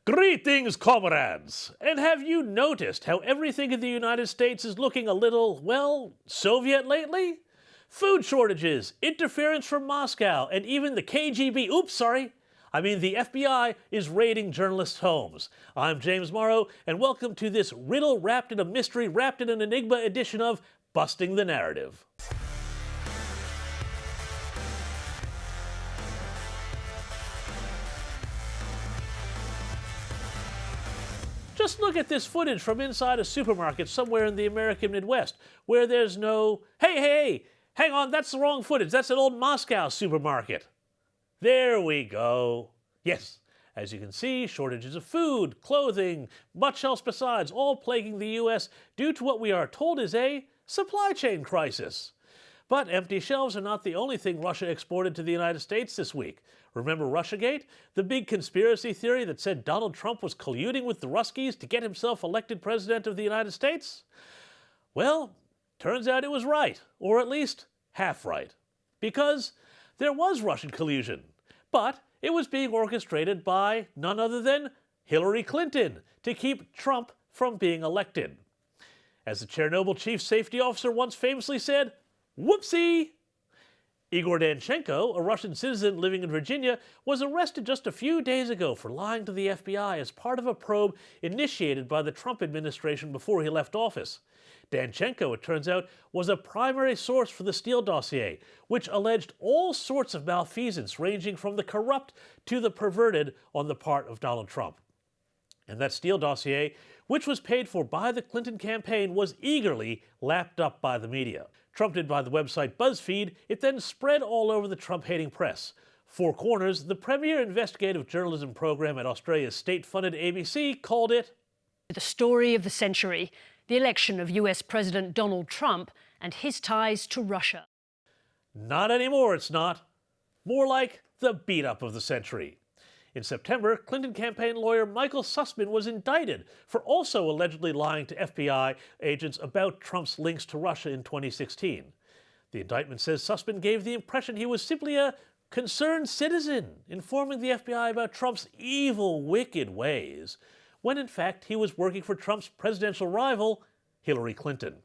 Greetings, comrades! And have you noticed how everything in the United States is looking a little, well, Soviet lately? Food shortages, interference from Moscow, and even the KGB, the FBI is raiding journalists' homes. I'm James Morrow, and welcome to this riddle wrapped in a mystery, wrapped in an enigma edition of Busting the Narrative. Just look at this footage from inside a supermarket somewhere in the American Midwest, where there's no, hey, hang on, that's the wrong footage. That's an old Moscow supermarket. There we go. Yes, as you can see, shortages of food, clothing, much else besides, all plaguing the U.S. due to what we are told is a supply chain crisis. But empty shelves are not the only thing Russia exported to the United States this week. Remember Russiagate? The big conspiracy theory that said Donald Trump was colluding with the Ruskies to get himself elected president of the United States? Well, turns out it was right, or at least half right. Because there was Russian collusion, but it was being orchestrated by none other than Hillary Clinton to keep Trump from being elected. As the Chernobyl chief safety officer once famously said, whoopsie! Igor Danchenko, a Russian citizen living in Virginia, was arrested just a few days ago for lying to the FBI as part of a probe initiated by the Trump administration before he left office. Danchenko, it turns out, was a primary source for the Steele Dossier, which alleged all sorts of malfeasance ranging from the corrupt to the perverted on the part of Donald Trump. And that Steele Dossier, which was paid for by the Clinton campaign, was eagerly lapped up by the media. Trumpeted by the website BuzzFeed, it then spread all over the Trump-hating press. Four Corners, the premier investigative journalism program at Australia's state-funded ABC, called it the story of the century, the election of US President Donald Trump and his ties to Russia. Not anymore, it's not. More like the beat-up of the century. In September, Clinton campaign lawyer Michael Sussman was indicted for also allegedly lying to FBI agents about Trump's links to Russia in 2016. The indictment says Sussman gave the impression he was simply a concerned citizen, informing the FBI about Trump's evil, wicked ways, when in fact he was working for Trump's presidential rival, Hillary Clinton.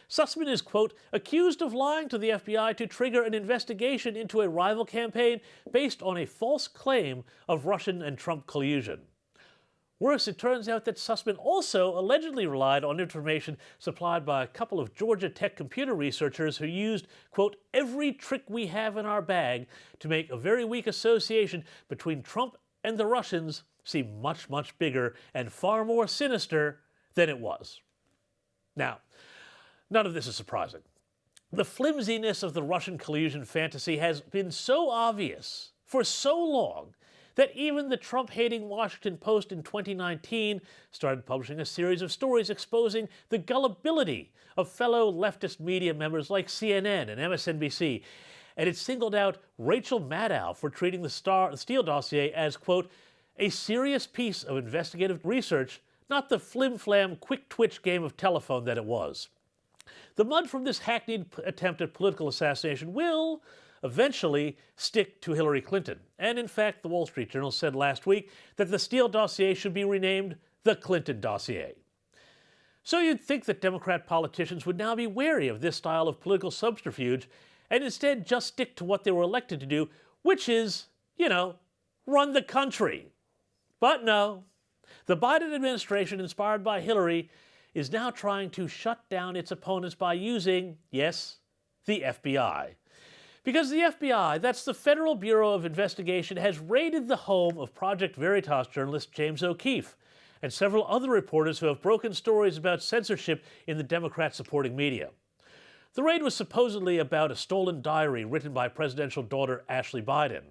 Sussman is, quote, accused of lying to the FBI to trigger an investigation into a rival campaign based on a false claim of Russian and Trump collusion. Worse, it turns out that Sussman also allegedly relied on information supplied by a couple of Georgia Tech computer researchers who used, quote, every trick we have in our bag to make a very weak association between Trump and the Russians seem much, much bigger and far more sinister than it was. Now, none of this is surprising. The flimsiness of the Russian collusion fantasy has been so obvious for so long that even the Trump-hating Washington Post in 2019 started publishing a series of stories exposing the gullibility of fellow leftist media members like CNN and MSNBC, and it singled out Rachel Maddow for treating the Steele Dossier as, quote, a serious piece of investigative research, not the flim-flam, quick-twitch game of telephone that it was. The mud from this hackneyed attempt at political assassination will eventually stick to Hillary Clinton. And in fact, the Wall Street Journal said last week that the Steele Dossier should be renamed the Clinton Dossier. So you'd think that Democrat politicians would now be wary of this style of political subterfuge and instead just stick to what they were elected to do, which is, run the country. But no, the Biden administration, inspired by Hillary, is now trying to shut down its opponents by using, yes, the FBI. Because the FBI, that's the Federal Bureau of Investigation, has raided the home of Project Veritas journalist James O'Keefe and several other reporters who have broken stories about censorship in the Democrat-supporting media. The raid was supposedly about a stolen diary written by presidential daughter Ashley Biden.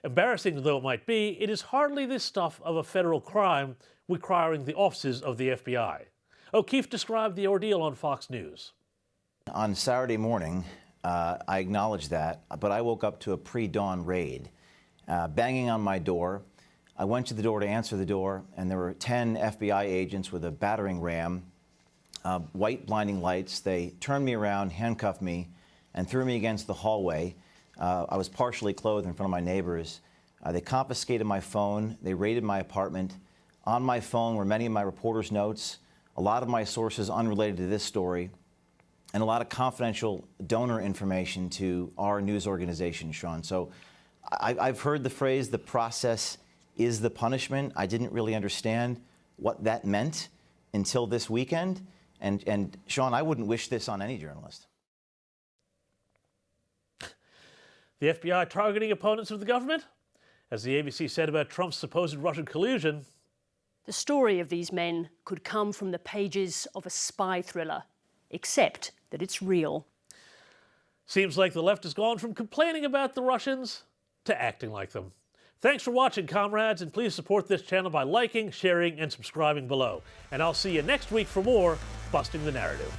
Embarrassing though it might be, it is hardly the stuff of a federal crime requiring the offices of the FBI. O'Keefe described the ordeal on Fox News. On Saturday morning, I acknowledge that, but I woke up to a pre-dawn raid, banging on my door. I went to the door to answer the door, and there were 10 FBI agents with a battering ram, white blinding lights. They turned me around, handcuffed me, and threw me against the hallway. I was partially clothed in front of my neighbors. They confiscated my phone. They raided my apartment. On my phone were many of my reporters' notes, a lot of my sources unrelated to this story, and a lot of confidential donor information to our news organization, Sean. So I've heard the phrase, the process is the punishment. I didn't really understand what that meant until this weekend. And Sean, I wouldn't wish this on any journalist. The FBI targeting opponents of the government? As the ABC said about Trump's supposed Russian collusion, the story of these men could come from the pages of a spy thriller, except that it's real. Seems like the left has gone from complaining about the Russians to acting like them. Thanks for watching, comrades, and please support this channel by liking, sharing, and subscribing below. And I'll see you next week for more Busting the Narrative.